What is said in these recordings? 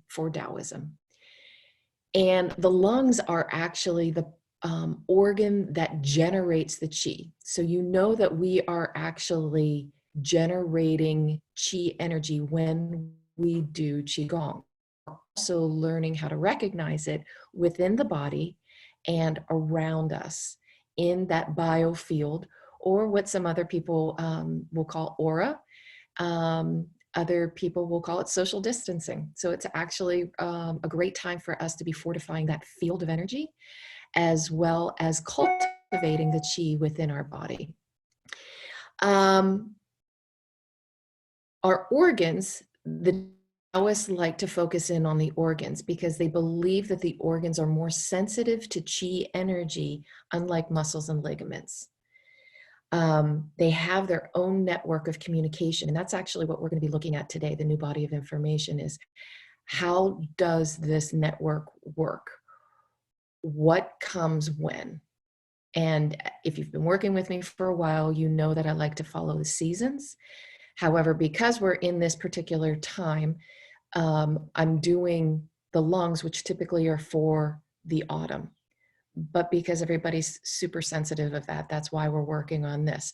for Taoism. And the lungs are actually the organ that generates the qi. So you know that we are actually generating qi energy when we do Qigong. Also learning how to recognize it within the body and around us in that biofield, or what some other people will call aura. Other people will call it social distancing. So it's actually a great time for us to be fortifying that field of energy, as well as cultivating the qi within our body. Our organs, the Taoists like to focus in on the organs because they believe that the organs are more sensitive to qi energy, unlike muscles and ligaments. They have their own network of communication, and that's actually what we're going to be looking at today. The new body of information is, how does this network work? What comes when? And if you've been working with me for a while, you know that I like to follow the seasons. However, because we're in this particular time, I'm doing the lungs, which typically are for the autumn. But because everybody's super sensitive of that, that's why we're working on this.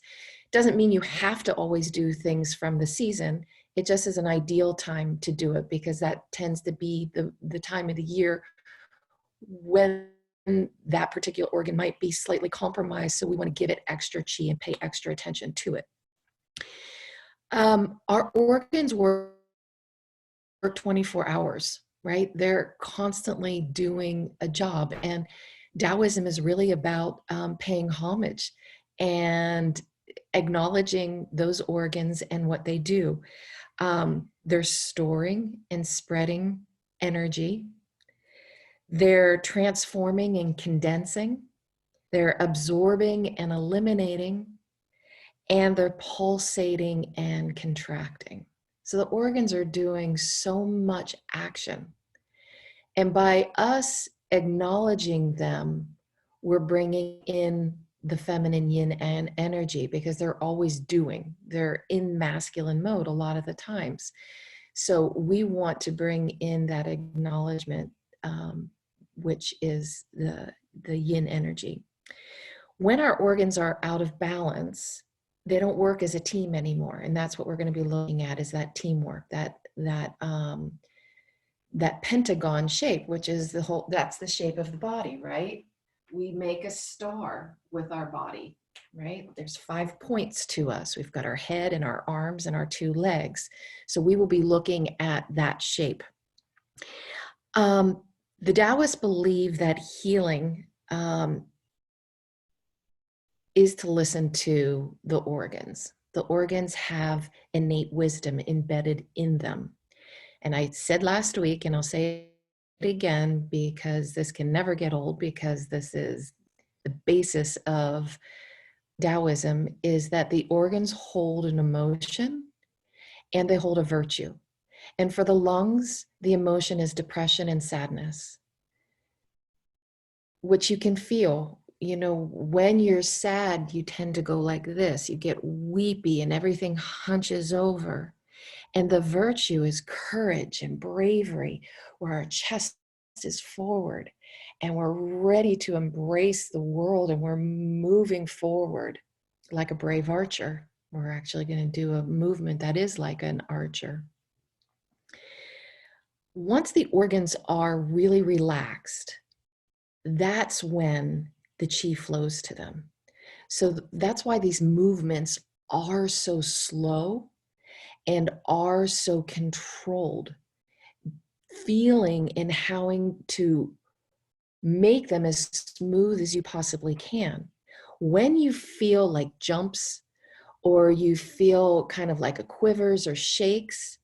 Doesn't mean you have to always do things from the season. It just is an ideal time to do it, because that tends to be the time of the year when that particular organ might be slightly compromised. So we want to give it extra qi and pay extra attention to it. Our organs work 24 hours, right? They're constantly doing a job. And Taoism is really about paying homage and acknowledging those organs and what they do. They're storing and spreading energy. They're transforming and condensing. They're absorbing and eliminating. And they're pulsating and contracting. So the organs are doing so much action. And by us acknowledging them, we're bringing in the feminine yin and energy, because they're always doing. They're in masculine mode a lot of the times. So we want to bring in that acknowledgement, which is the yin energy. When our organs are out of balance, they don't work as a team anymore. And that's what we're going to be looking at, is that teamwork, that pentagon shape, which is that's the shape of the body, right? We make a star with our body, right? There's 5 points to us. We've got our head and our arms and our 2 legs. So we will be looking at that shape. The Taoists believe that healing is to listen to the organs. The organs have innate wisdom embedded in them. And I said last week, and I'll say it again, because this can never get old, because this is the basis of Taoism, is that the organs hold an emotion and they hold a virtue. And for the lungs, the emotion is depression and sadness, which you can feel. You know, when you're sad, you tend to go like this. You get weepy and everything hunches over. And the virtue is courage and bravery, where our chest is forward and we're ready to embrace the world, and we're moving forward like a brave archer. We're actually going to do a movement that is like an archer. Once the organs are really relaxed, that's when the qi flows to them. So that's why these movements are so slow and are so controlled, feeling and how to make them as smooth as you possibly can. When you feel like jumps, or you feel kind of like a quivers or shakes,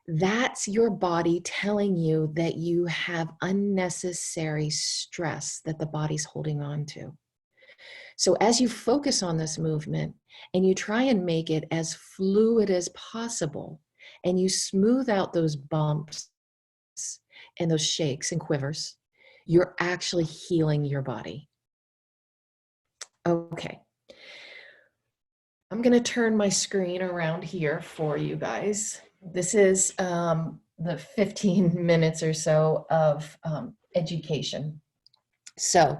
that's your body telling you that you have unnecessary stress that the body's holding on to. So as you focus on this movement and you try and make it as fluid as possible, and you smooth out those bumps and those shakes and quivers, you're actually healing your body. Okay. I'm going to turn my screen around here for you guys. This is the 15 minutes or so of education. So,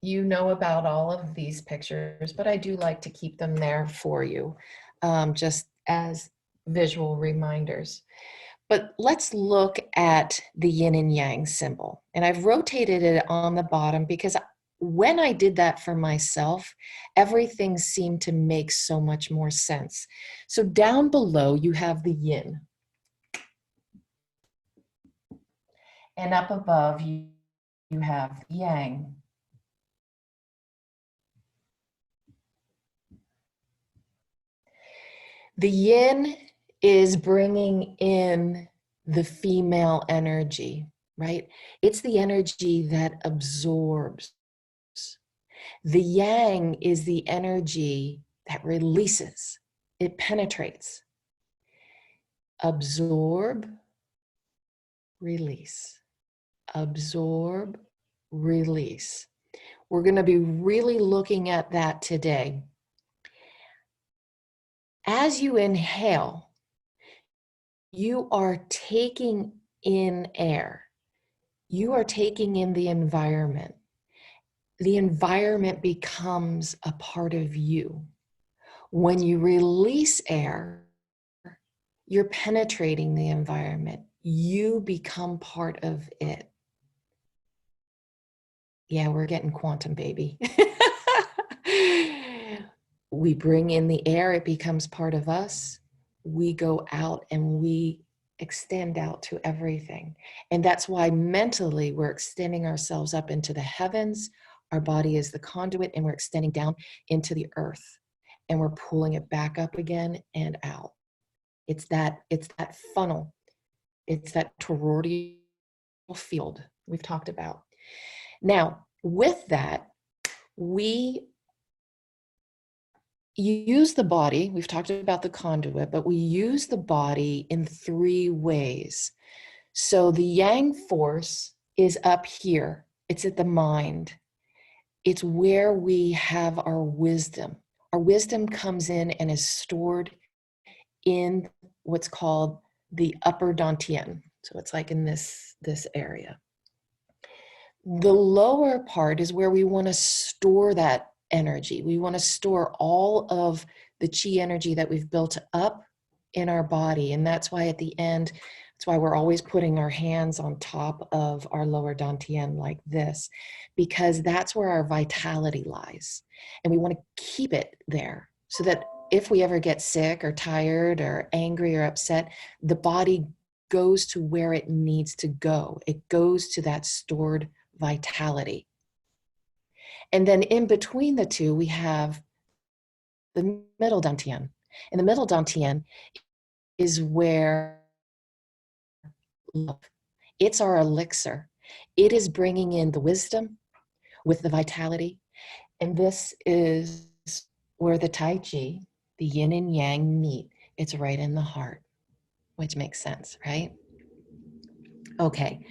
you know about all of these pictures, but I do like to keep them there for you, just as visual reminders. But let's look at the yin and yang symbol. And I've rotated it on the bottom because when I did that for myself, everything seemed to make so much more sense. So down below, you have the yin. And up above, you have yang. The yin is bringing in the female energy, right? It's the energy that absorbs. The yang is the energy that releases, it penetrates. Absorb, release. Absorb, release. We're going to be really looking at that today. As you inhale, you are taking in air. You are taking in the environment. The environment becomes a part of you. When you release air, you're penetrating the environment. You become part of it. Yeah, we're getting quantum, baby. We bring in the air, it becomes part of us. We go out and we extend out to everything. And that's why mentally we're extending ourselves up into the heavens. Our body is the conduit, and we're extending down into the earth. And we're pulling it back up again and out. It's that funnel. It's that toroidal field we've talked about. Now, with that, we use the body. We've talked about the conduit, but we use the body in 3 ways. So the yang force is up here. It's at the mind. It's where we have our wisdom. Our wisdom comes in and is stored in what's called the upper dantian. So it's like in this area. The lower part is where we want to store that energy. We want to store all of the chi energy that we've built up in our body. And that's why at the end, that's why we're always putting our hands on top of our lower dantian like this, because that's where our vitality lies. And we want to keep it there so that if we ever get sick or tired or angry or upset, the body goes to where it needs to go. It goes to that stored vitality. And then in between the two, we have the middle dantian. And the middle dantian is where love. It's our elixir. It is bringing in the wisdom with the vitality. And this is where the Tai Chi, the yin and yang meet. It's right in the heart, which makes sense, right? Okay.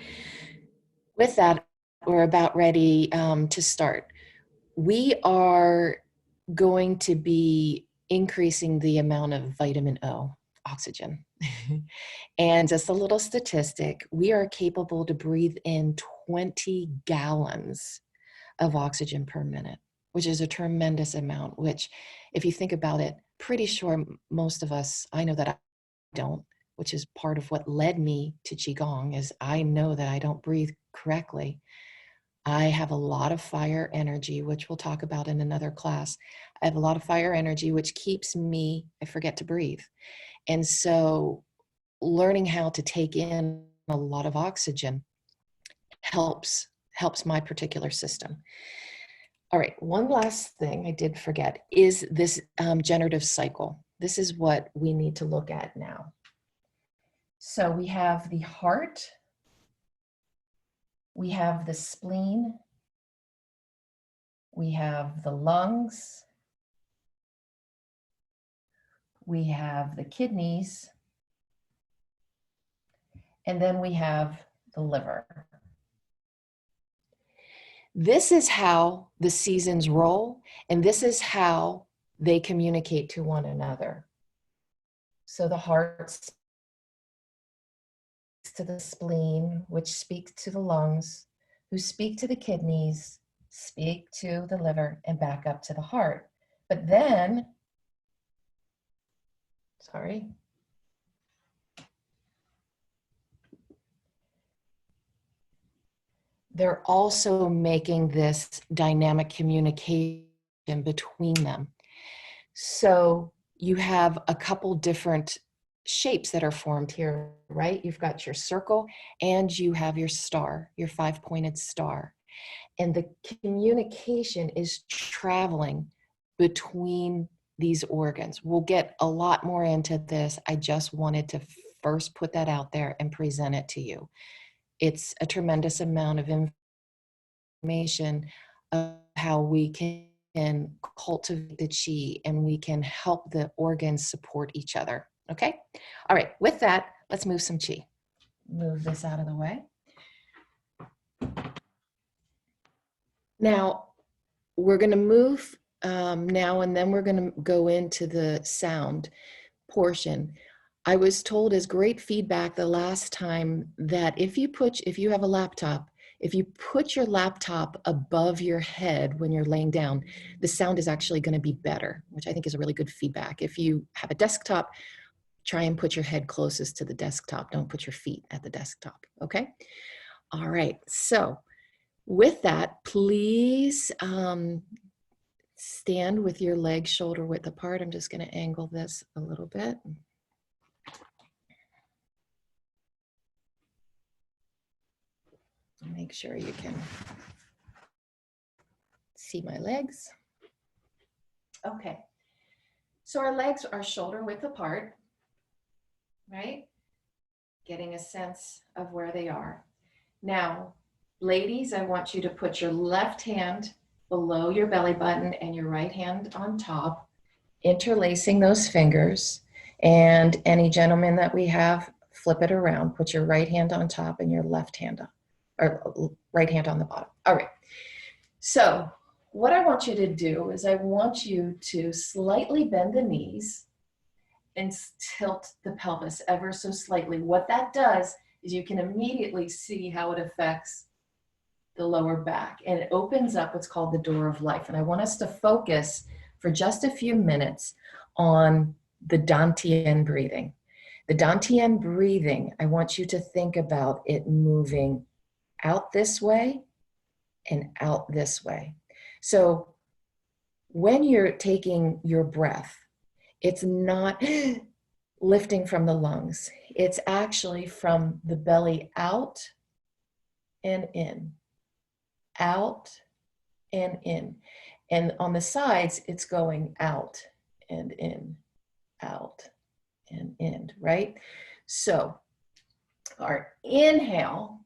With that, we're about ready to start. We are going to be increasing the amount of vitamin O, oxygen. And just a little statistic, we are capable to breathe in 20 gallons of oxygen per minute, which is a tremendous amount, which if you think about it, pretty sure most of us, I know that I don't, which is part of what led me to Qigong, is I know that I don't breathe correctly. I have a lot of fire energy, which we'll talk about in another class. I have a lot of fire energy, which keeps me, I forget to breathe. And so learning how to take in a lot of oxygen helps my particular system. All right, one last thing I did forget is this generative cycle. This is what we need to look at now. So we have the heart, we have the spleen, we have the lungs, we have the kidneys, and then we have the liver. This is how the seasons roll, and this is how they communicate to one another. So the heart to the spleen, which speaks to the lungs, who speak to the kidneys, speak to the liver, and back up to the heart. But then, sorry. They're also making this dynamic communication between them. So you have a couple different shapes that are formed here, right? You've got your circle and you have your star, your 5-pointed star. And the communication is traveling between these organs. We'll get a lot more into this. I just wanted to first put that out there and present it to you. It's a tremendous amount of information of how we can cultivate the chi and we can help the organs support each other. Okay? All right, with that, let's move some chi. Move this out of the way. Now, we're going to move now and then we're going to go into the sound portion. I was told as great feedback the last time that if you have a laptop, if you put your laptop above your head when you're laying down, the sound is actually going to be better, which I think is a really good feedback. If you have a desktop, try and put your head closest to the desktop. Don't put your feet at the desktop, okay? All right, so with that, please stand with your legs shoulder width apart. I'm just going to angle this a little bit. Make sure you can see my legs. Okay, so our legs are shoulder width apart, right? Getting a sense of where they are. Now, ladies, I want you to put your left hand below your belly button and your right hand on top, interlacing those fingers. And any gentlemen that we have, flip it around. Put your right hand on top and your left hand on, or right hand on the bottom. All right. So what I want you to do is I want you to slightly bend the knees and tilt the pelvis ever so slightly. What that does is you can immediately see how it affects the lower back, and it opens up what's called the door of life. And I want us to focus for just a few minutes on the Dantian breathing. The Dantian breathing, I want you to think about it moving out this way and out this way. So when you're taking your breath, it's not lifting from the lungs. It's actually from the belly out and in, out and in. And on the sides, it's going out and in, out and in, right? So our inhale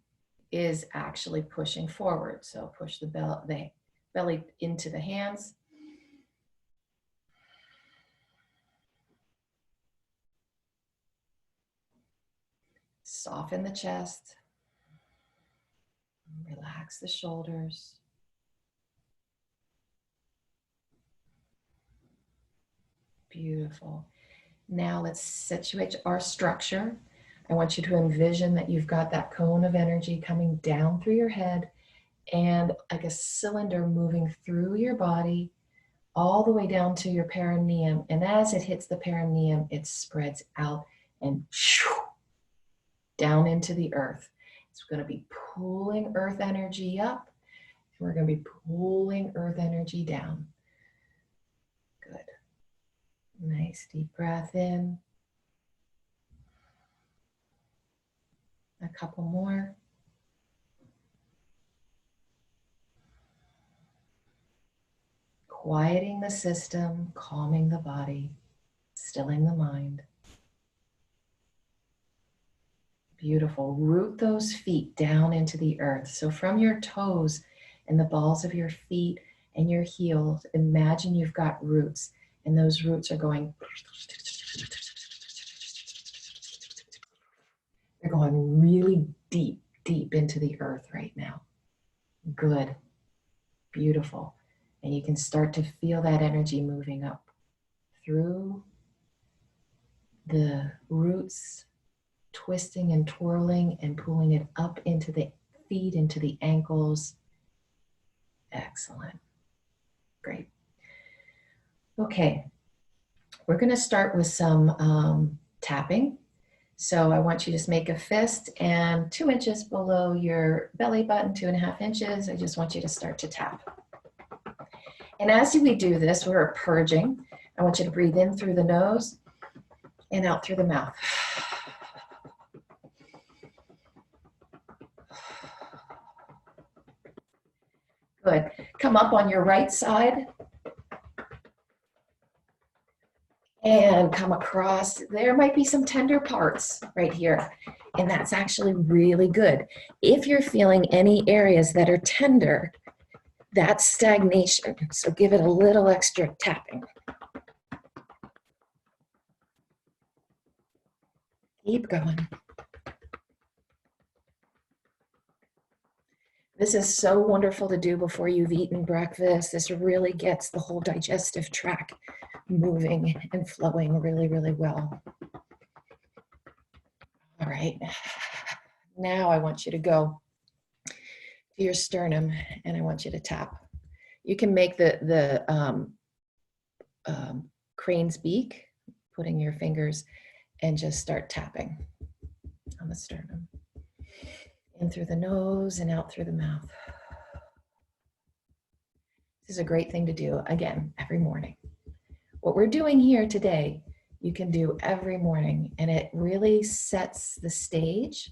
is actually pushing forward. So push the belly into the hands. Soften the chest. Relax the shoulders. Beautiful. Now let's situate our structure. I want you to envision that you've got that cone of energy coming down through your head and like a cylinder moving through your body all the way down to your perineum. And as it hits the perineum, it spreads out and down into the earth. It's going to be pulling earth energy up, and we're going to be pulling earth energy down. Good. Nice deep breath in. A couple more. Quieting the system, calming the body, stilling the mind. Beautiful. Root those feet down into the earth. So from your toes and the balls of your feet and your heels, imagine you've got roots, and those roots are going, they're going really deep, deep into the earth right now. Good. Beautiful. And you can start to feel that energy moving up through the roots twisting and twirling and pulling it up into the feet, into the ankles. Excellent. Great. Okay, we're going to start with some tapping. So I want you to just make a fist, and 2 inches below your belly button, 2.5 inches, I just want you to start to tap. And as we do this, we're purging. I want you to breathe in through the nose and out through the mouth. Good. Come up on your right side and come across. There might be some tender parts right here, and that's actually really good. If you're feeling any areas that are tender, that's stagnation, so give it a little extra tapping. Keep going. This is so wonderful to do before you've eaten breakfast. This really gets the whole digestive tract moving and flowing really, really well. All right, now I want you to go to your sternum and I want you to tap. You can make the crane's beak, putting your fingers and just start tapping on the sternum. In through the nose and out through the mouth. This is a great thing to do, again, every morning. What we're doing here today, you can do every morning, and it really sets the stage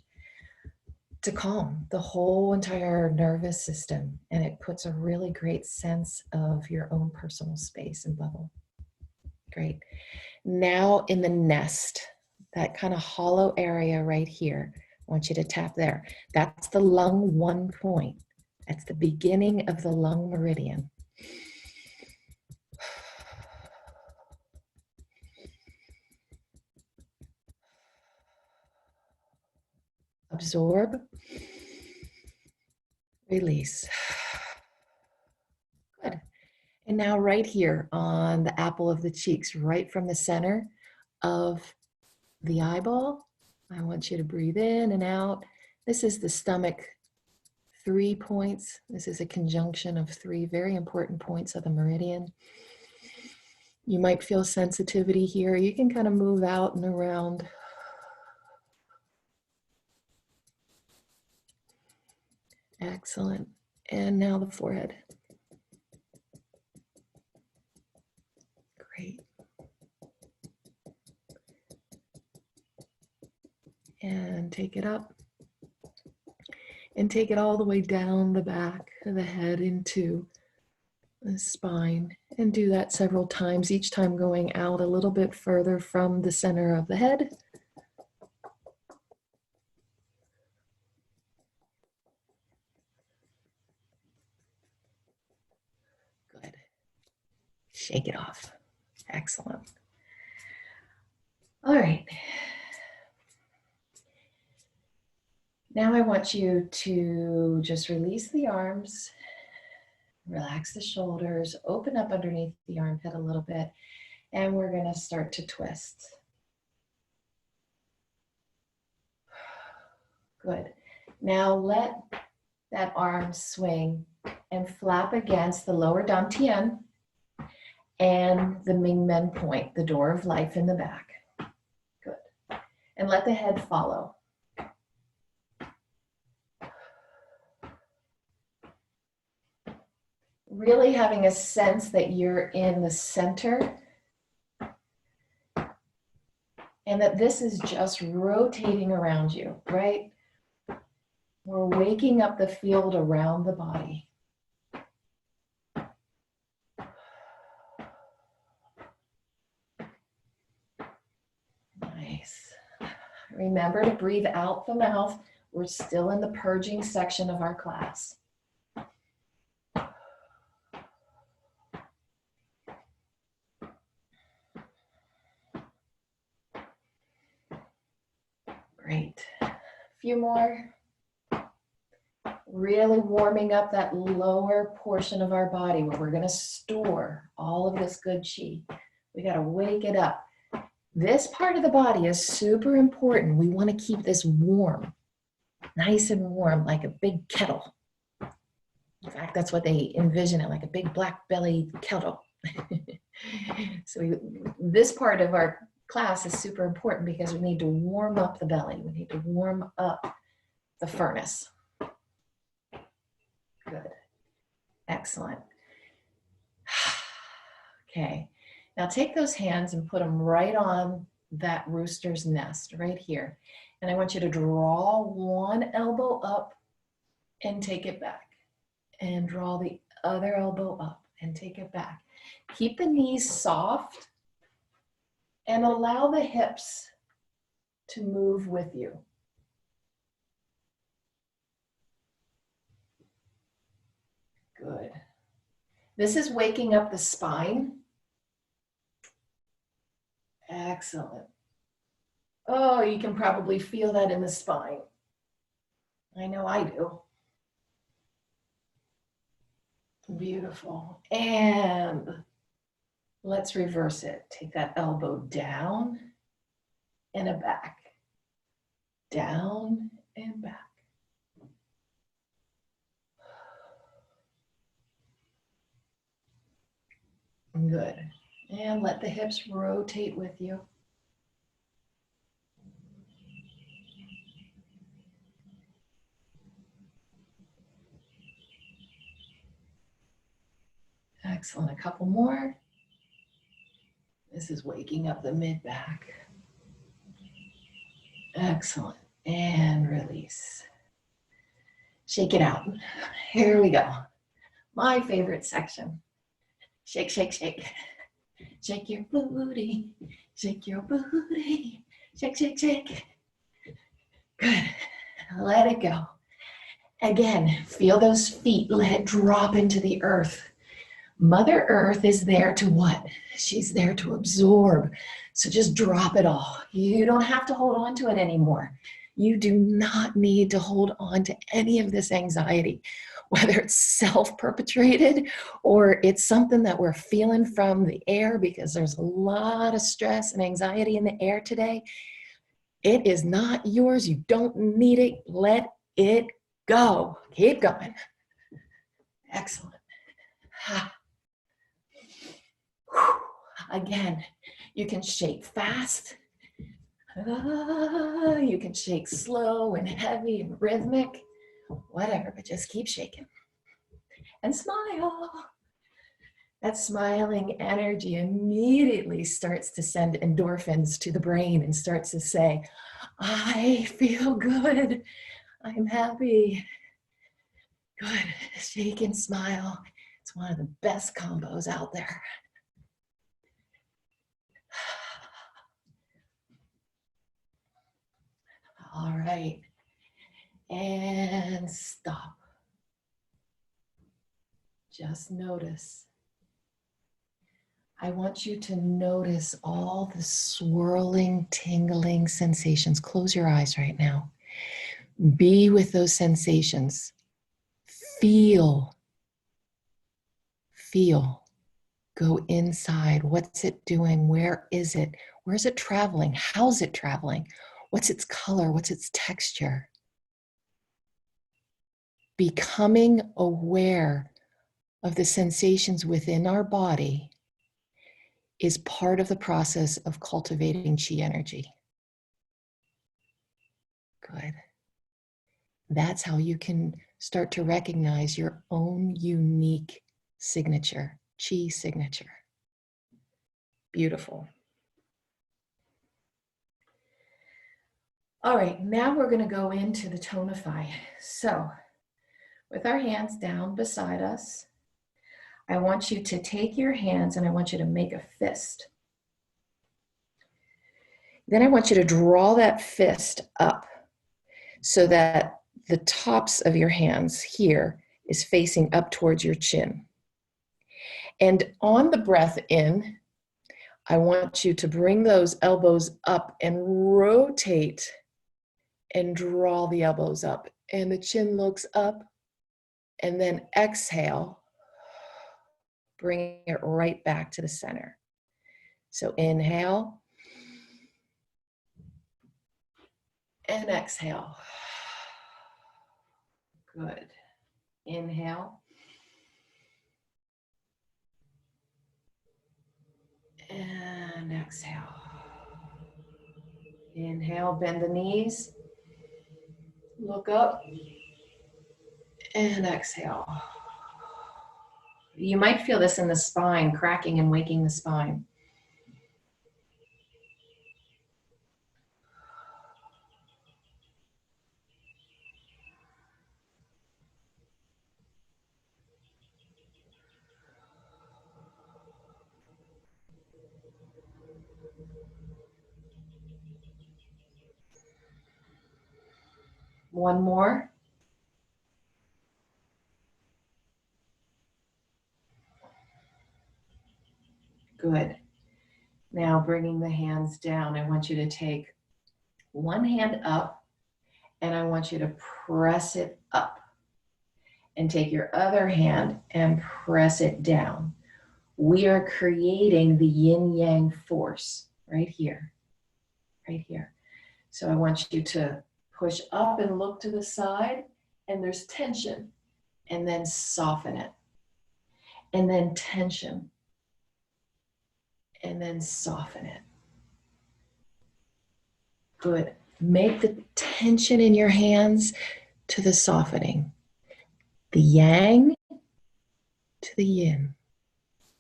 to calm the whole entire nervous system, and it puts a really great sense of your own personal space and bubble. Great. Now in the nest, that kind of hollow area right here, I want you to tap there. That's the lung 1 point. That's the beginning of the lung meridian. Absorb, release. Good. And now right here on the apple of the cheeks, right from the center of the eyeball, I want you to breathe in and out. This is the stomach 3 points. This is a conjunction of 3 very important points of the meridian. You might feel sensitivity here. You can kind of move out and around. Excellent. And now the forehead. Great. And take it up. And take it all the way down the back of the head into the spine. And do that several times, each time going out a little bit further from the center of the head. Good. Shake it off. Excellent. All right. Now I want you to just release the arms, relax the shoulders, open up underneath the armpit a little bit, and we're going to start to twist. Good. Now let that arm swing and flap against the lower dantian and the Mingmen point, the door of life in the back. Good. And let the head follow. Really having a sense that you're in the center and that this is just rotating around you, right? We're waking up the field around the body. Nice. Remember to breathe out the mouth. We're still in the purging section of our class. Great. A few more. Really warming up that lower portion of our body where we're going to store all of this good chi. We got to wake it up. This part of the body is super important. We want to keep this warm, nice and warm, like a big kettle. In fact, that's what they envision it, like a big black belly kettle. So this part of our class is super important because we need to warm up the belly. We need to warm up the furnace. Good. Excellent. Okay. Now take those hands and put them right on that rooster's nest right here. And I want you to draw one elbow up and take it back. And draw the other elbow up and take it back. Keep the knees soft and allow the hips to move with you. Good. This is waking up the spine. Excellent. Oh, you can probably feel that in the spine. I know I do. Beautiful. And let's reverse it. Take that elbow down and a back. Down and back. Good. And let the hips rotate with you. Excellent. A couple more. This is waking up the mid-back. Excellent. And release. Shake it out. Here we go. My favorite section. Shake, shake, shake. Shake your booty. Shake your booty. Shake, shake, shake. Good. Let it go. Again, feel those feet. Let it drop into the earth. Mother Earth is there to what? She's there to absorb. So just drop it all. You don't have to hold on to it anymore. You do not need to hold on to any of this anxiety, whether it's self-perpetrated or it's something that we're feeling from the air because there's a lot of stress and anxiety in the air today. It is not yours. You don't need it. Let it go. Keep going. Excellent. Again, you can shake fast. You can shake slow and heavy and rhythmic, whatever, but just keep shaking. And smile. That smiling energy immediately starts to send endorphins to the brain and starts to say, I feel good. I'm happy. Good. Shake and smile. It's one of the best combos out there. All right. And stop. Just notice. I want you to notice all the swirling, tingling sensations. Close your eyes right now. Be with those sensations. Feel. Feel. Go inside. What's it doing? Where is it? Where's it traveling? How's it traveling? What's its color? What's its texture? Becoming aware of the sensations within our body is part of the process of cultivating chi energy. Good. That's how you can start to recognize your own unique signature, chi signature. Beautiful. All right, now we're going to go into the tonify. So, with our hands down beside us, I want you to take your hands and I want you to make a fist. Then I want you to draw that fist up so that the tops of your hands here is facing up towards your chin. And on the breath in, I want you to bring those elbows up and rotate and draw the elbows up. And the chin looks up, and then exhale. Bring it right back to the center. So inhale, And exhale. Good. Inhale. And exhale. Inhale, bend the knees. Look up. And exhale. You might feel this in the spine, cracking and waking the spine. One more. Good. Now bringing the hands down, I want you to take one hand up and I want you to press it up. And take your other hand and press it down. We are creating the yin-yang force right here, right here. So I want you to push up and look to the side, and there's tension, and then soften it. And then tension, and then soften it. Good. Make the tension in your hands to the softening. The yang to the yin.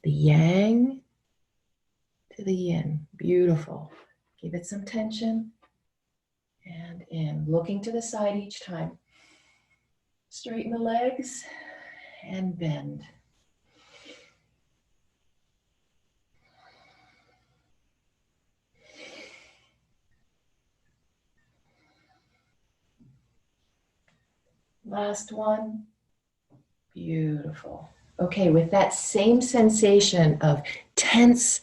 The yang to the yin. Beautiful. Give it some tension. And in. Looking to the side each time. Straighten the legs and bend. Last one. Beautiful. Okay, with that same sensation of tense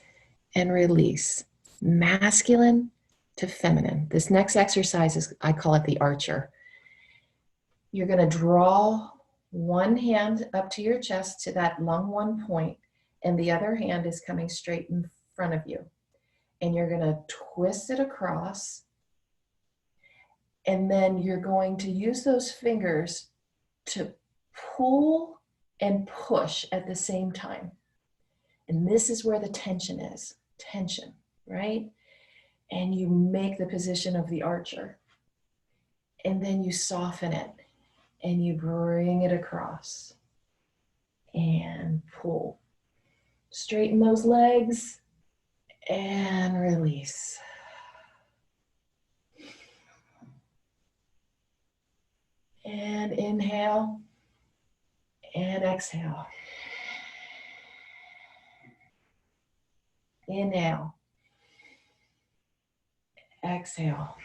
and release, masculine to feminine. This next exercise is, I call it the archer. You're going to draw one hand up to your chest to that lung one point, and the other hand is coming straight in front of you. And you're going to twist it across, and then you're going to use those fingers to pull and push at the same time. And this is where the tension is. Tension, right? And you make the position of the archer. And then you soften it. And you bring it across. And pull. Straighten those legs. And release. And inhale. And exhale. Inhale. Exhale.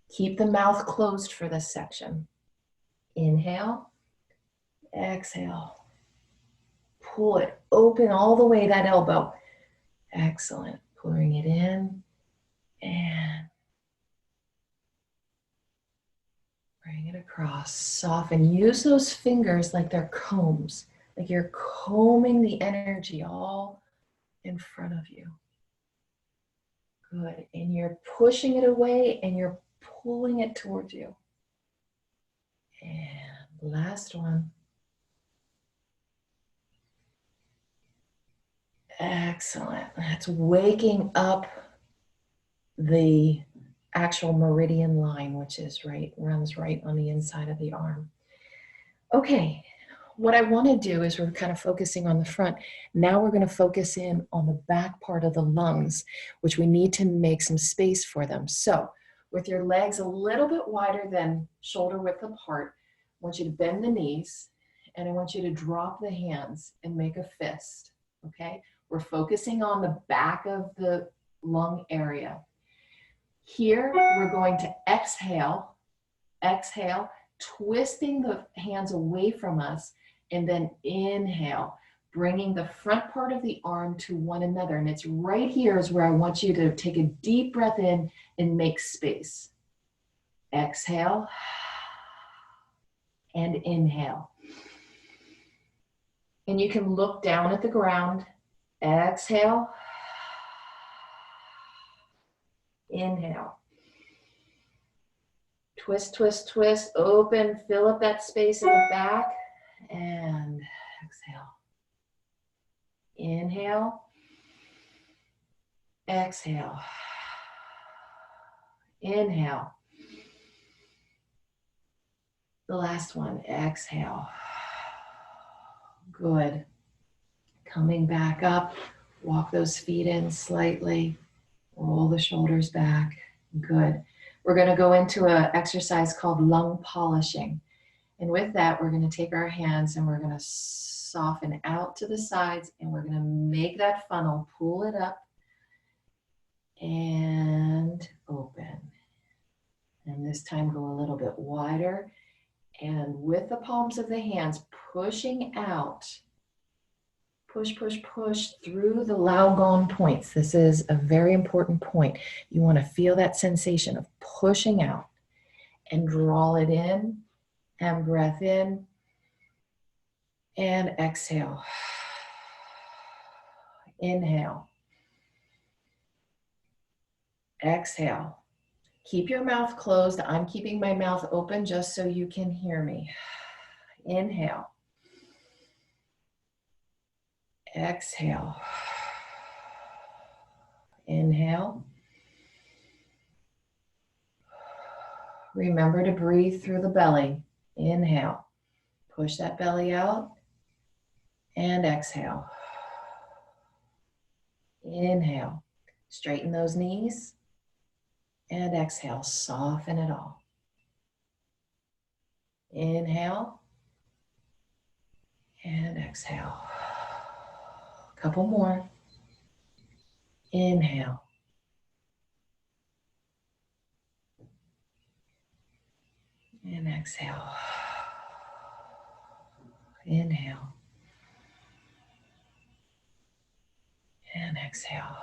Keep the mouth closed for this section. Inhale. Exhale. Pull it open all the way, that elbow. Excellent. Pouring it in and bring it across. Soften. Use those fingers like they're combs. Like you're combing the energy all in front of you. Good. And you're pushing it away and you're pulling it towards you. And last one. Excellent. That's waking up the actual meridian line, which is runs right on the inside of the arm. Okay, what I want to do is we're kind of focusing on the front. Now we're going to focus in on the back part of the lungs, which we need to make some space for them. So with your legs a little bit wider than shoulder width apart, I want you to bend the knees and I want you to drop the hands and make a fist, okay? We're focusing on the back of the lung area. Here, we're going to exhale, twisting the hands away from us, and then inhale, bringing the front part of the arm to one another. And it's right here is where I want you to take a deep breath in and make space. Exhale, and inhale. And you can look down at the ground. Exhale. Inhale. Twist, twist, twist. Open, fill up that space in the back. And exhale. Inhale. Exhale. Inhale. The last one. Exhale. Good. Coming back up. Walk those feet in slightly. Roll the shoulders back. Good. We're going to go into an exercise called lung polishing. And with that, we're going to take our hands and we're going to soften out to the sides and we're going to make that funnel, pull it up and open. And this time go a little bit wider. And with the palms of the hands pushing out, push, push, push through the Laogon points. This is a very important point. You want to feel that sensation of pushing out and draw it in and breath in and exhale. Inhale. Exhale. Keep your mouth closed. I'm keeping my mouth open just so you can hear me. Inhale. Exhale. Inhale. Remember to breathe through the belly. Inhale. Push that belly out. And exhale. Inhale. Straighten those knees. And exhale. Soften it all. Inhale. And exhale. Couple more. Inhale. And exhale. Inhale. And exhale.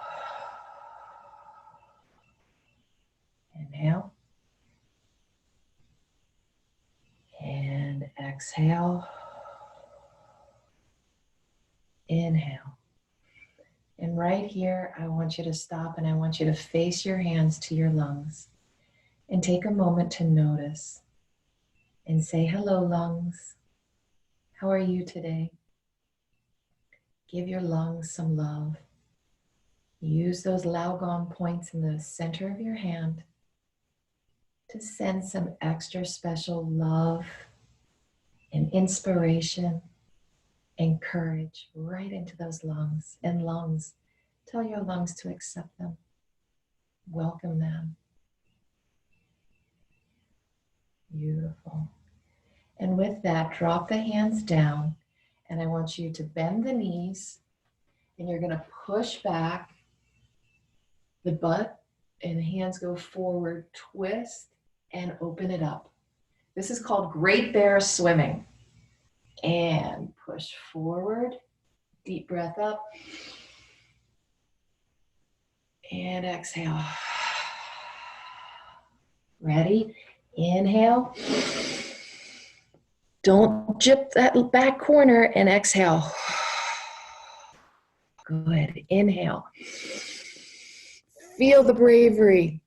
Inhale. And exhale. Inhale. And right here, I want you to stop and I want you to face your hands to your lungs and take a moment to notice and say, hello, lungs. How are you today? Give your lungs some love. Use those Laogon points in the center of your hand to send some extra special love and inspiration and courage right into those lungs. And lungs, tell your lungs to accept them. Welcome them. Beautiful. And with that, drop the hands down. And I want you to bend the knees. And you're going to push back the butt. And the hands go forward, twist, and open it up. This is called Great Bear Swimming. And push forward, deep breath up, and exhale. Ready? Inhale. Don't jip that back corner and exhale. Good. Inhale. Feel the bravery.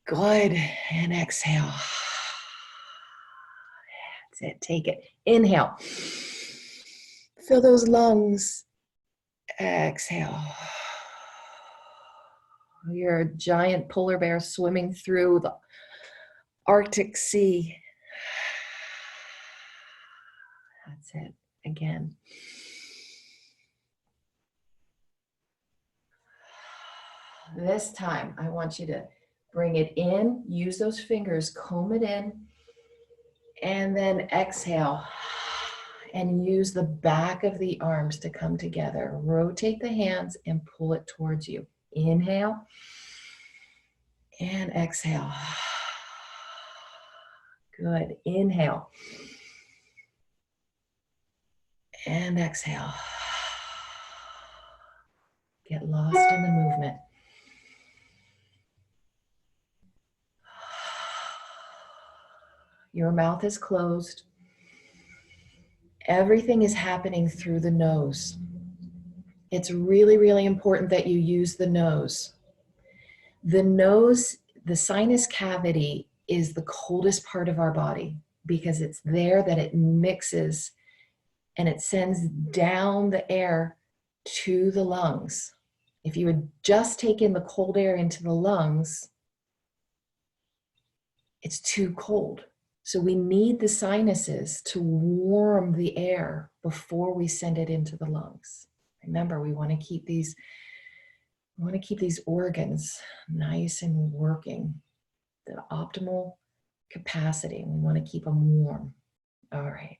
Good. And exhale. That's it. Take it. Inhale. Fill those lungs. Exhale. You're a giant polar bear swimming through the Arctic Sea. That's it. Again. This time, I want you to bring it in. Use those fingers. Comb it in. And then exhale. And use the back of the arms to come together. Rotate the hands and pull it towards you. Inhale. And exhale. Good. Inhale. And exhale. Get lost in the movement. Your mouth is closed. Everything is happening through the nose. It's really, really important that you use the nose. The nose the sinus cavity is the coldest part of our body because it's there that it mixes and it sends down the air to the lungs. If you would just take in the cold air into the lungs, it's too cold. So we need the sinuses to warm the air before we send it into the lungs. Remember, we want to keep these organs nice and working, the optimal capacity. We want to keep them warm. All right,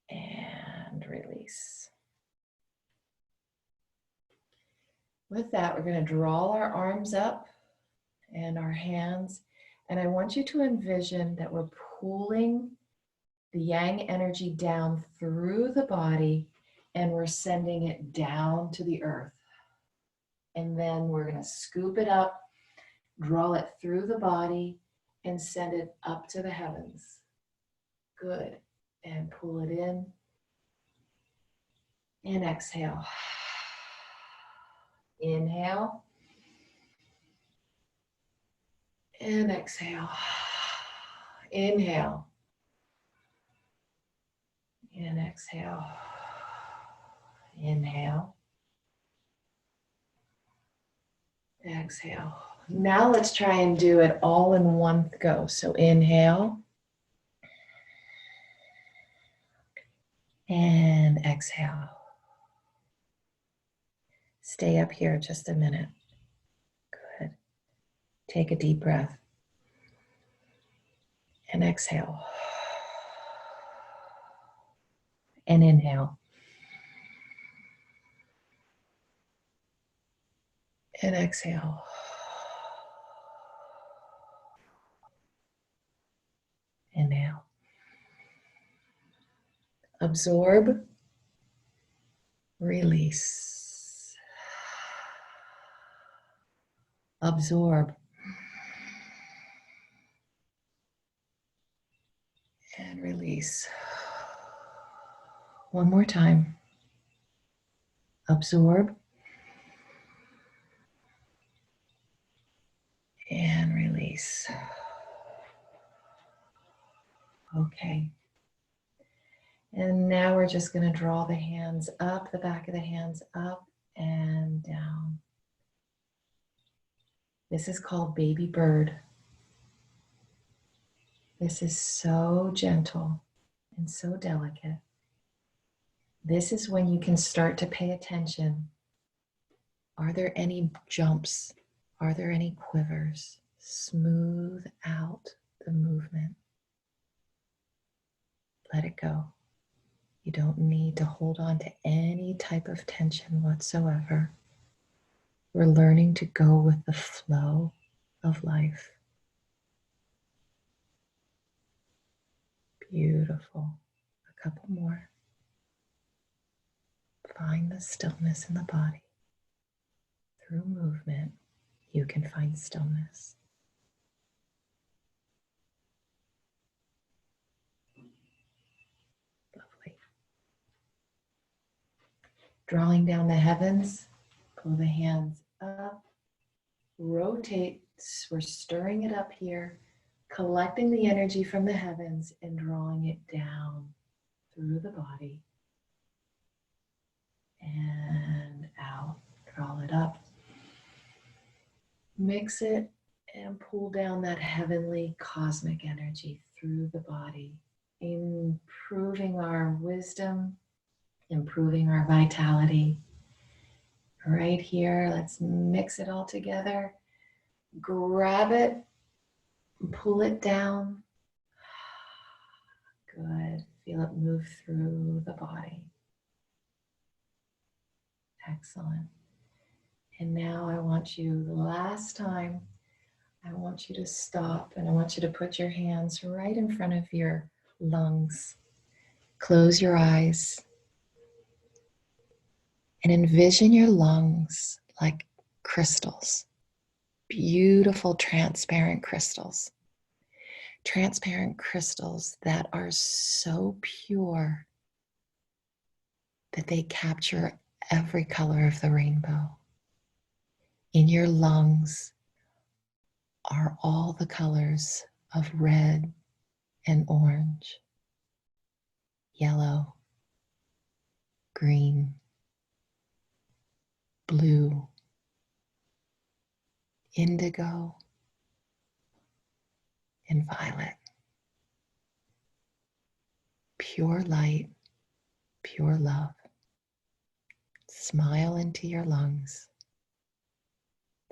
and release. With that, we're going to draw our arms up and our hands. And I want you to envision that we're pulling the yang energy down through the body and we're sending it down to the earth. And then we're going to scoop it up, draw it through the body, and send it up to the heavens. Good. And pull it in. And exhale. Inhale. And exhale. Inhale. And exhale. Inhale. Exhale. Now let's try and do it all in one go. So inhale. And exhale. Stay up here just a minute. Good. Take a deep breath. And exhale. And inhale. And exhale. Inhale. Absorb. Release. Absorb. And release. One more time. Absorb. And release. Okay. And now we're just going to draw the hands up, the back of the hands up and down. This is called baby bird. This is so gentle and so delicate. This is when you can start to pay attention. Are there any jumps? Are there any quivers? Smooth out the movement. Let it go. You don't need to hold on to any type of tension whatsoever. We're learning to go with the flow of life. Beautiful. A couple more. Find the stillness in the body. Through movement, you can find stillness. Lovely. Drawing down the heavens, pull the hands up, rotate. We're stirring it up here, collecting the energy from the heavens and drawing it down through the body and out. Draw it up. Mix it and pull down that heavenly cosmic energy through the body, improving our wisdom, improving our vitality. Right here, let's mix it all together. Grab it, pull it down. Good. Feel it move through the body. Excellent. And now I want you, the last time, I want you to stop and I want you to put your hands right in front of your lungs. Close your eyes and envision your lungs like crystals, beautiful transparent crystals. Transparent crystals that are so pure that they capture every color of the rainbow. In your lungs are all the colors of red and orange, yellow, green, blue, indigo, and violet. Pure light, pure love. Smile into your lungs.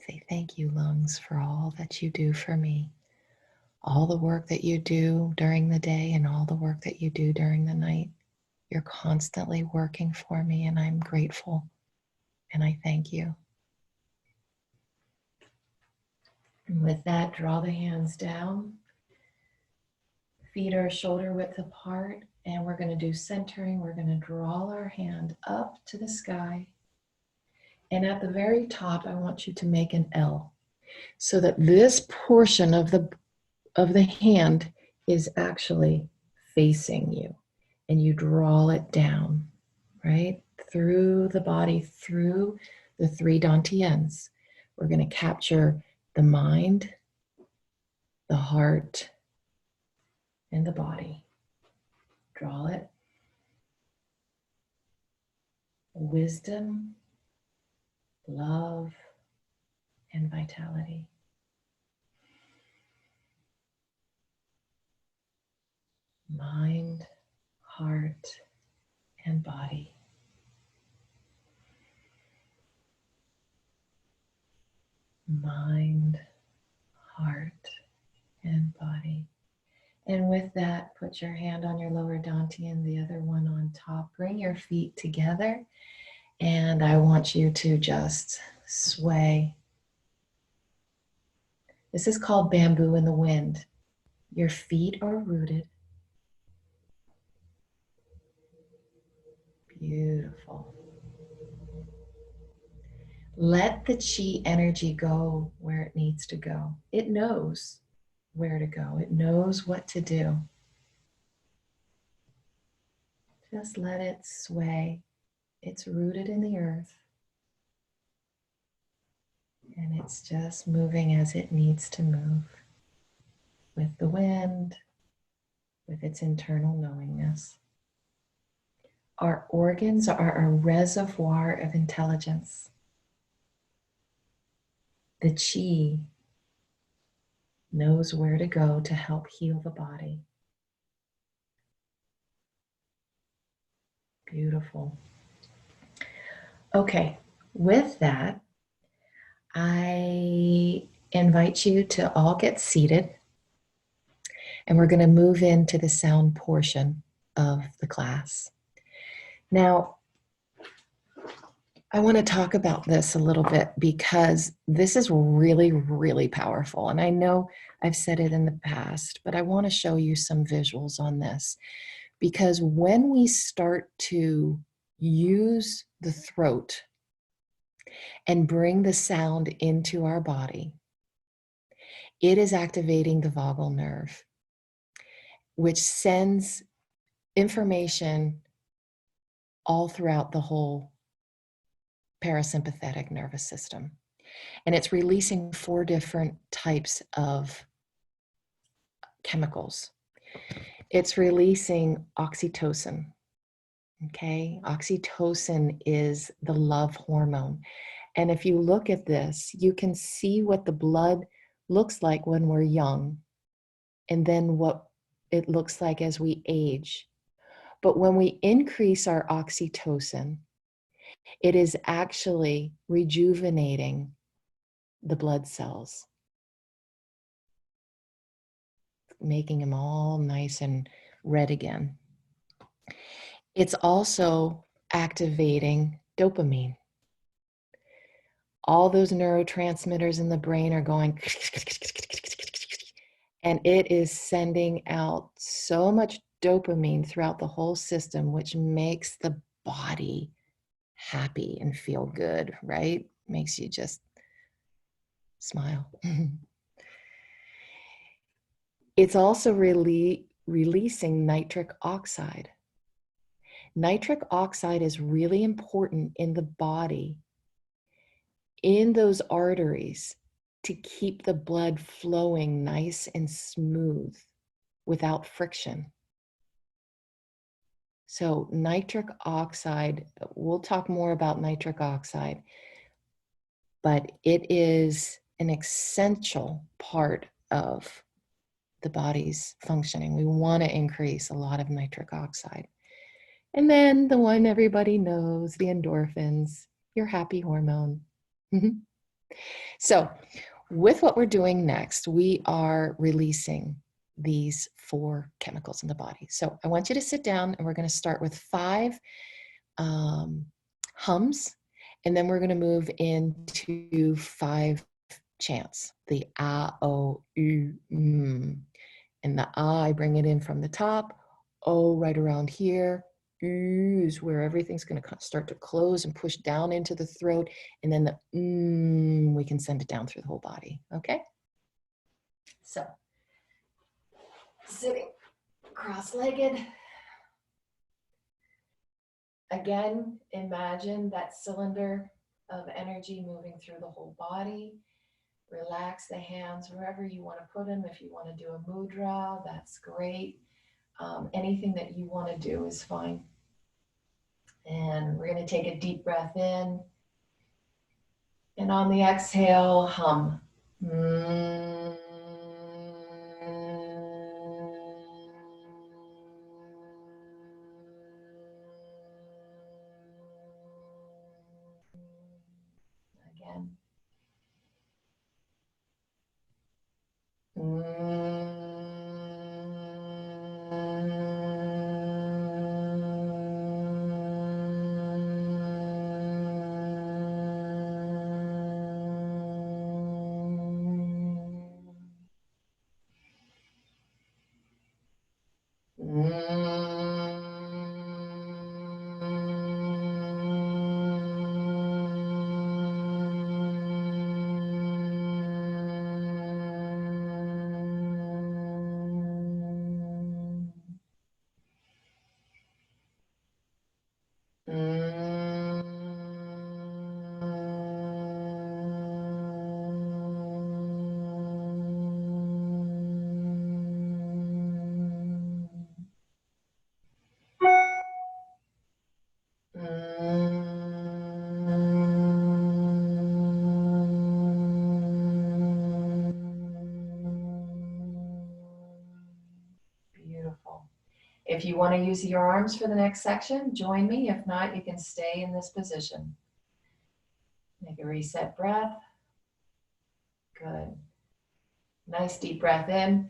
Say thank you, lungs, for all that you do for me. All the work that you do during the day and all the work that you do during the night. You're constantly working for me, and I'm grateful, and I thank you. And with that, draw the hands down. Feet are shoulder width apart, and we're going to do centering. We're going to draw our hand up to the sky. And at the very top, I want you to make an L so that this portion of the hand is actually facing you. And you draw it down, right? Through the body, through the three dantians. We're going to capture the mind, the heart, and the body. Draw it. Wisdom, love, and vitality. Mind, heart, and body. Mind, heart, and body. And with that, put your hand on your lower dantian, the other one on top. Bring your feet together, and I want you to just sway. This is called bamboo in the wind. Your feet are rooted. Beautiful. Let the chi energy go where it needs to go. It knows where to go. It knows what to do. Just let it sway. It's rooted in the earth. And it's just moving as it needs to move with the wind, with its internal knowingness. Our organs are a reservoir of intelligence. The chi knows where to go to help heal the body. Beautiful. Okay, with that, I invite you to all get seated, and we're going to move into the sound portion of the class. Now, I want to talk about this a little bit because this is really, really powerful. And I know I've said it in the past, but I want to show you some visuals on this. Because when we start to use the throat and bring the sound into our body, it is activating the vagal nerve, which sends information all throughout the whole parasympathetic nervous system. And it's releasing 4 different types of chemicals. It's releasing oxytocin. Okay, oxytocin is the love hormone. And if you look at this, you can see what the blood looks like when we're young, and then what it looks like as we age. But when we increase our oxytocin, it is actually rejuvenating the blood cells, making them all nice and red again. It's also activating dopamine. All those neurotransmitters in the brain are going, and it is sending out so much dopamine throughout the whole system, which makes the body happy and feel good, right? Makes you just smile. It's also releasing nitric oxide. Nitric oxide is really important in the body, in those arteries, to keep the blood flowing nice and smooth without friction. So nitric oxide, we'll talk more about nitric oxide, but it is an essential part of the body's functioning. We want to increase a lot of nitric oxide. And then the one everybody knows, the endorphins, your happy hormone. So with what we're doing next, we are releasing these 4 chemicals in the body. So I want you to sit down and we're going to start with 5 hums, and then we're going to move into 5 chants. The ah, oh, and the ah, I bring it in from the top. Oh, right around here. Is where everything's going to start to close and push down into the throat, and then the we can send it down through the whole body. Okay. So sitting cross-legged. Again, imagine that cylinder of energy moving through the whole body. Relax the hands wherever you want to put them. If you want to do a mudra, that's great. Anything that you want to do is fine. And we're going to take a deep breath in. And on the exhale, hum. Again. Beautiful. If you want to use your arms for the next section, join me. If not, you can stay in this position. Make a reset breath. Good. Nice deep breath in.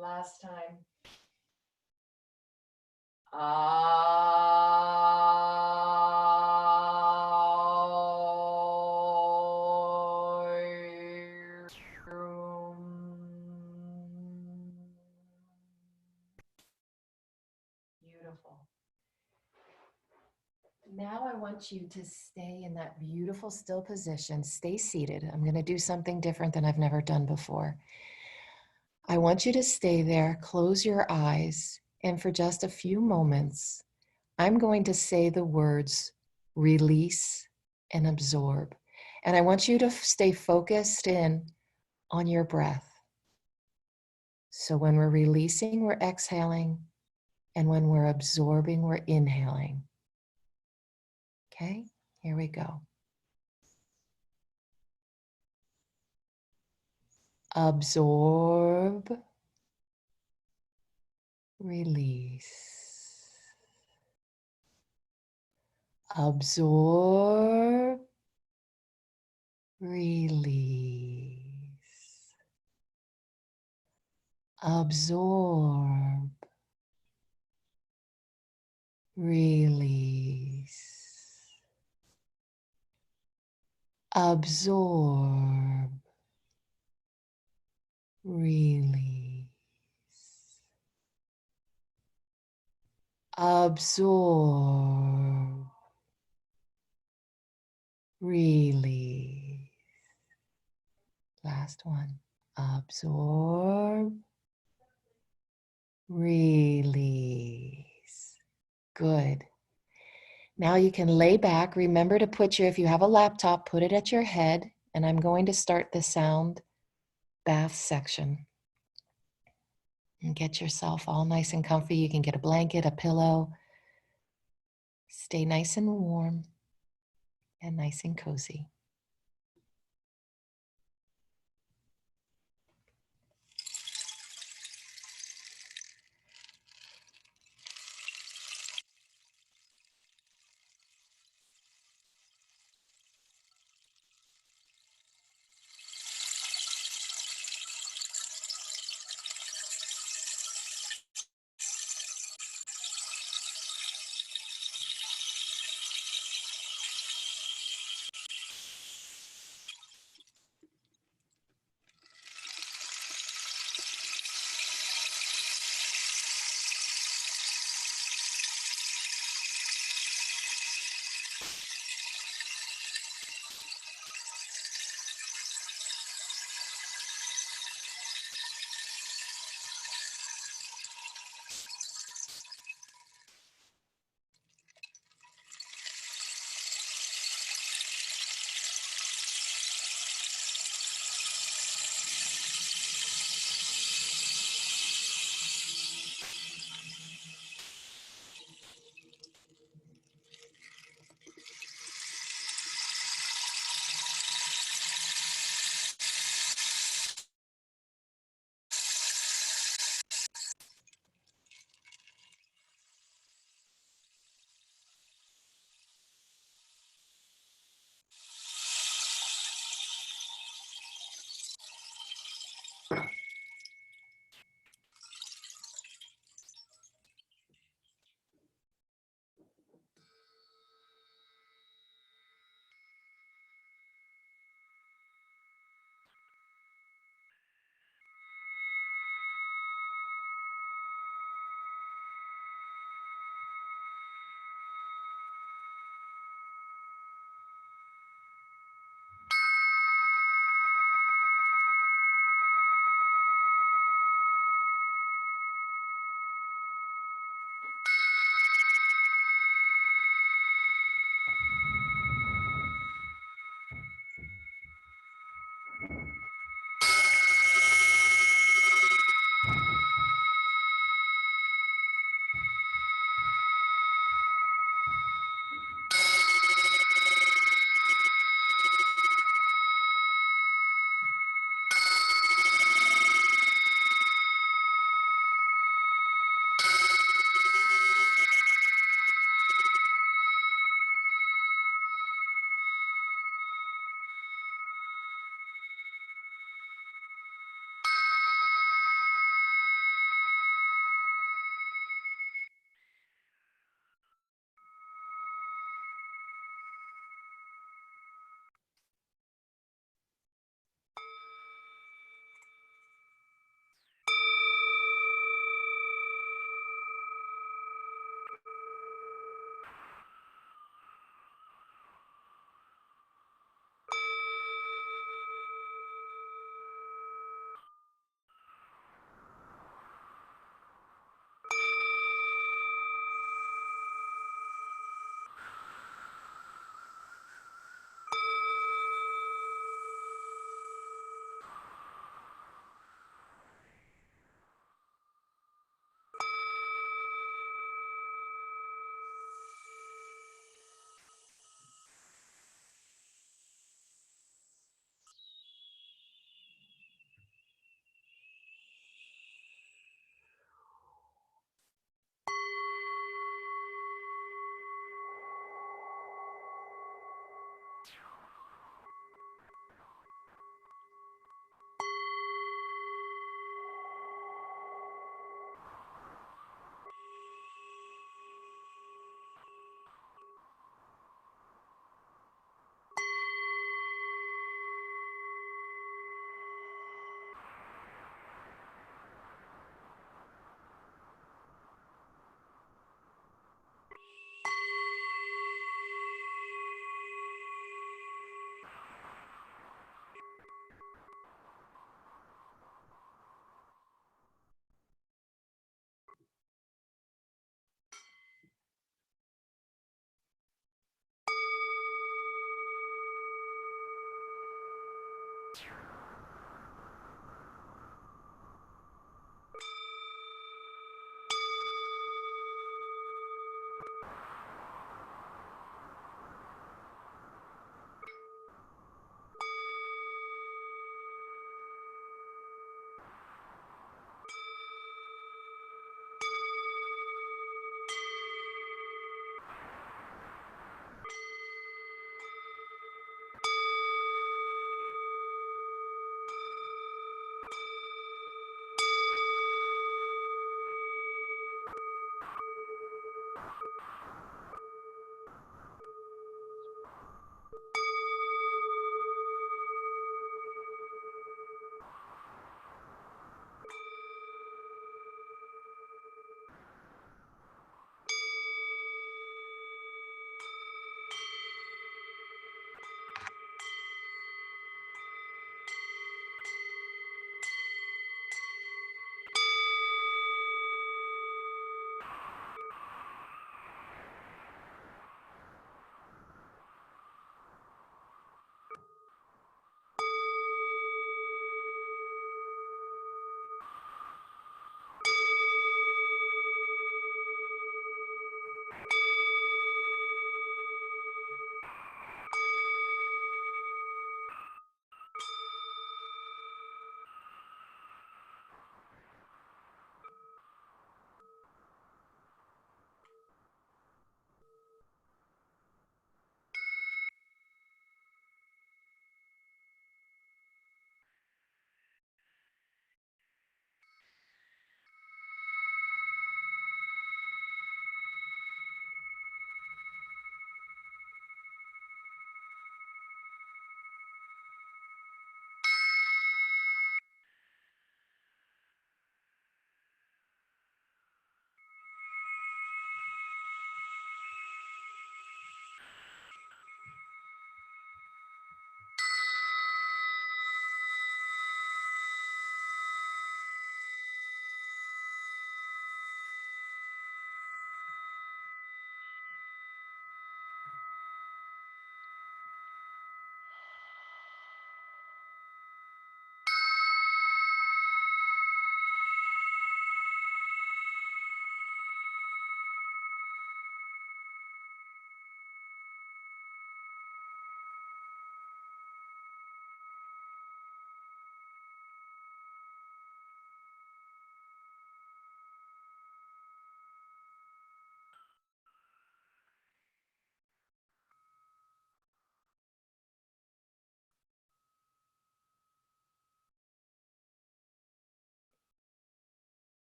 Last time. Beautiful. Now I want you to stay in that beautiful still position. Stay seated. I'm going to do something different than I've never done before. I want you to stay there, close your eyes, and for just a few moments, I'm going to say the words release and absorb. And I want you to stay focused in on your breath. So when we're releasing, we're exhaling. And when we're absorbing, we're inhaling. Okay, Here we go. Absorb, release. Absorb, release. Absorb, release. Absorb, release. Absorb, release. Last one. Absorb, release. Good. Now you can lay back. Remember to put if you have a laptop, put it at your head. And I'm going to start the sound bath section. And get yourself all nice and comfy. You can get a blanket, a pillow. Stay nice and warm and nice and cozy.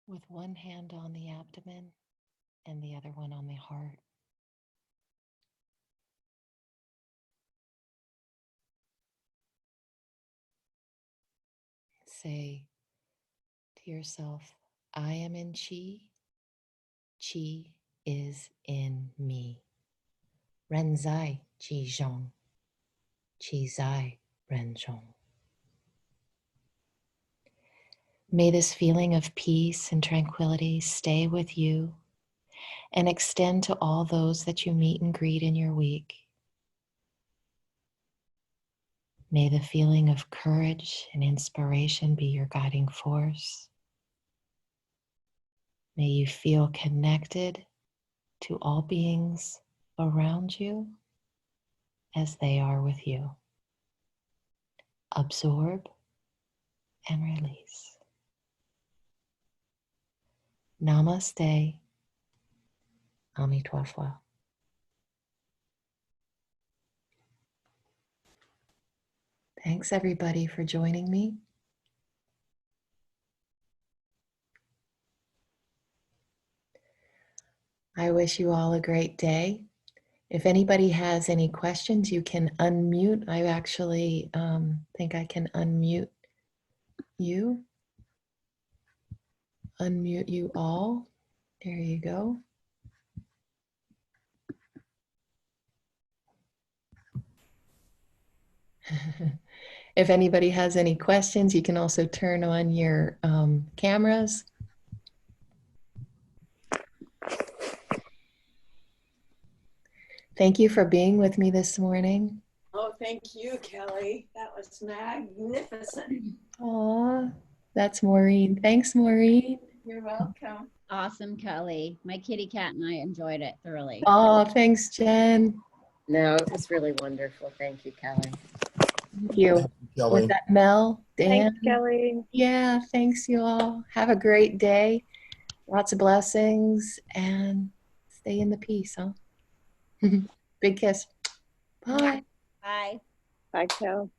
With one hand on the abdomen and the other one on the heart. Say to yourself, I am in Qi. Qi is in me. Ren zai Qi zhong. Qi zai Ren zhong. May this feeling of peace and tranquility stay with you and extend to all those that you meet and greet in your week. May the feeling of courage and inspiration be your guiding force. May you feel connected to all beings around you as they are with you. Absorb and release. Namaste. Ami Toi Foi. Thanks everybody for joining me. I wish you all a great day. If anybody has any questions, you can unmute. I actually think I can unmute you. Unmute you all. There you go. If anybody has any questions, you can also turn on your cameras. Thank you for being with me this morning. Oh, thank you, Kelly. That was magnificent. Aw, that's Maureen. Thanks, Maureen. You're welcome. Awesome, Kelly. My kitty cat and I enjoyed it thoroughly. Oh, thanks, Jen. No, it was really wonderful. Thank you, Kelly. Thank you. Was Kelly. that Mel? Dan? Thanks, Kelly. Yeah, thanks you all. Have a great day. Lots of blessings and stay in the peace, huh? Big kiss. Bye. Bye. Bye, Kel.